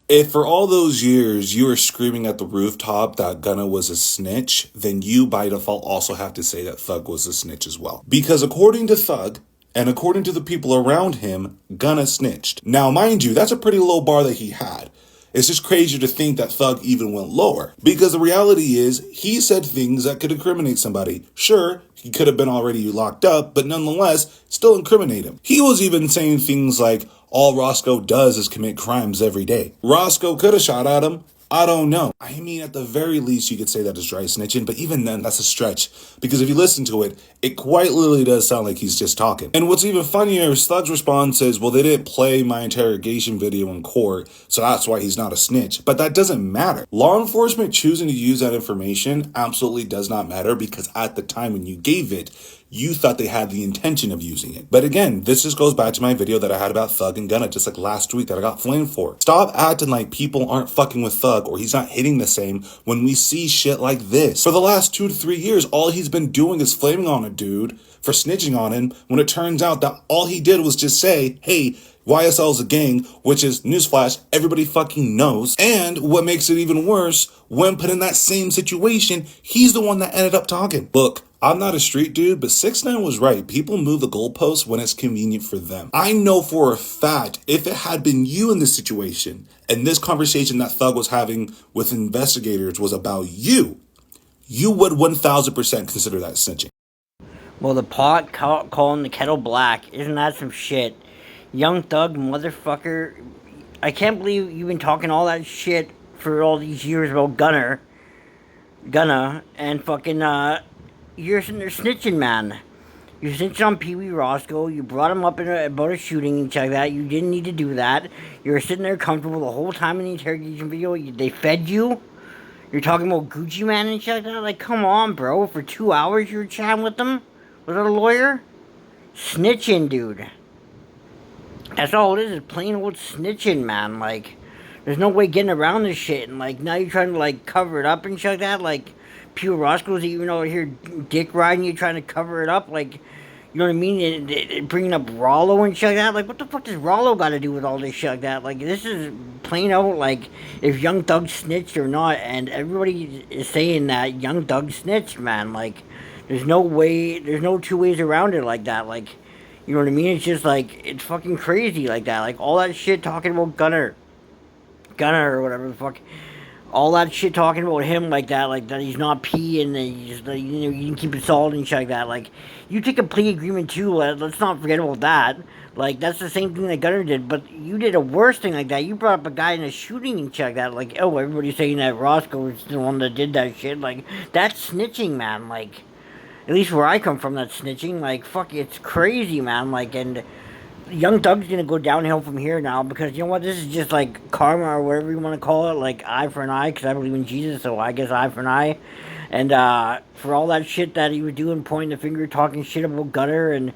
If for all those years you were screaming at the rooftop that Gunna was a snitch, then you by default also have to say that Thug was a snitch as well. Because according to Thug, and according to the people around him, Gunna snitched. Now, mind you, that's a pretty low bar that he had. It's just crazy to think that Thug even went lower. Because the reality is, he said things that could incriminate somebody. Sure, he could have been already locked up, but nonetheless, still incriminate him. He was even saying things like, all Roscoe does is commit crimes every day. Roscoe could have shot at him. I don't know. I mean, at the very least, you could say that is dry snitching, but even then, that's a stretch. Because if you listen to it, it quite literally does sound like he's just talking. And what's even funnier is Thug's response is, well, they didn't play my interrogation video in court, so that's why he's not a snitch. But that doesn't matter. Law enforcement choosing to use that information absolutely does not matter, because at the time when you gave it, you thought they had the intention of using it. But again, this just goes back to my video that I had about Thug and Gunna just like last week that I got flamed for. Stop acting like people aren't fucking with Thug or he's not hitting the same when we see shit like this. For the last 2 to 3 years, all he's been doing is flaming on a dude for snitching on him when it turns out that all he did was just say, hey, YSL is a gang, which is, newsflash, everybody fucking knows. And what makes it even worse, when put in that same situation, he's the one that ended up talking. Look, I'm not a street dude, but 6ix9ine was right. People move the goalposts when it's convenient for them. I know for a fact, if it had been you in this situation, and this conversation that Thug was having with investigators was about you, you would 1000% consider that snitching. Well, the pot calling the kettle black, isn't that some shit? Young Thug, motherfucker, I can't believe you've been talking all that shit for all these years about Gunna, and fucking, you're sitting there snitching, man. You snitched on Pee Wee Roscoe. You brought him up about a shooting and shit like that. You didn't need to do that. You were sitting there comfortable the whole time in the interrogation video. They fed you. You're talking about Gucci Man and shit like that. Like, come on, bro. For 2 hours you were chatting with them? Without a lawyer? Snitching, dude. That's all it is plain old snitching, man. Like, there's no way getting around this shit. And, like, now you're trying to, like, cover it up and shit like that. Like, Pure Roscoe's even over here dick riding you, trying to cover it up. Like, you know what I mean? Bringing up Rollo and shit like that. Like, what the fuck does Rollo got to do with all this shit like that? Like, this is plain out, like, if Young Thug snitched or not. And everybody is saying that Young Thug snitched, man. Like, there's no way, there's no two ways around it like that. Like, you know what I mean? It's just, like, it's fucking crazy like that. Like, all that shit talking about Gunna or whatever the fuck. All that shit talking about him like that he's not P and he's, you know, you can keep it solid and shit like that. Like, you take a plea agreement too. Let's not forget about that. Like, that's the same thing that Gunna did, but you did a worse thing like that. You brought up a guy in a shooting and shit like that. Like, oh, everybody's saying that Roscoe was the one that did that shit. Like, that's snitching, man. Like, at least where I come from, that's snitching. Like, fuck, it's crazy, man. Like, and Young Thug's gonna go downhill from here now because you know what? This is just like karma or whatever you want to call it, like eye for an eye. Because I believe in Jesus, so I guess eye for an eye. And for all that shit that he was doing, pointing the finger, talking shit about Gunna, and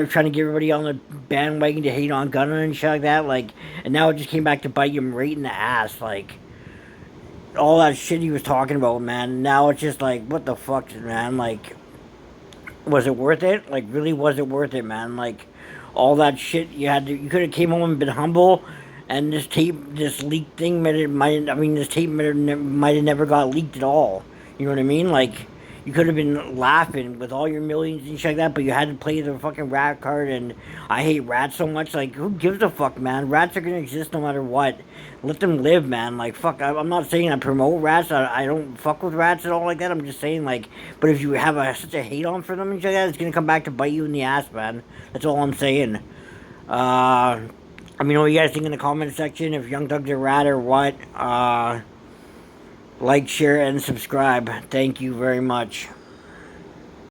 trying to get everybody on the bandwagon to hate on Gunna and shit like that, like, and now it just came back to bite him right in the ass, like. All that shit he was talking about, man. Now it's just like, what the fuck, man? Like, was it worth it? Like, really, was it worth it, man? Like, all that shit you could have came home and been humble, and this leaked thing this tape might have never got leaked at all. You know what I mean? Like, you could have been laughing with all your millions and shit like that, but you had to play the fucking rat card, and I hate rats so much. Like, who gives a fuck, man? Rats are gonna exist no matter what. Let them live, man. Like, fuck, I'm not saying I promote rats. I don't fuck with rats at all like that. I'm just saying, like, but if you have such a hate on for them and shit like that, it's gonna come back to bite you in the ass, man. That's all I'm saying. I mean, what you guys think in the comment section, if Young Thug's a rat or what. Like, share, and subscribe. Thank you very much.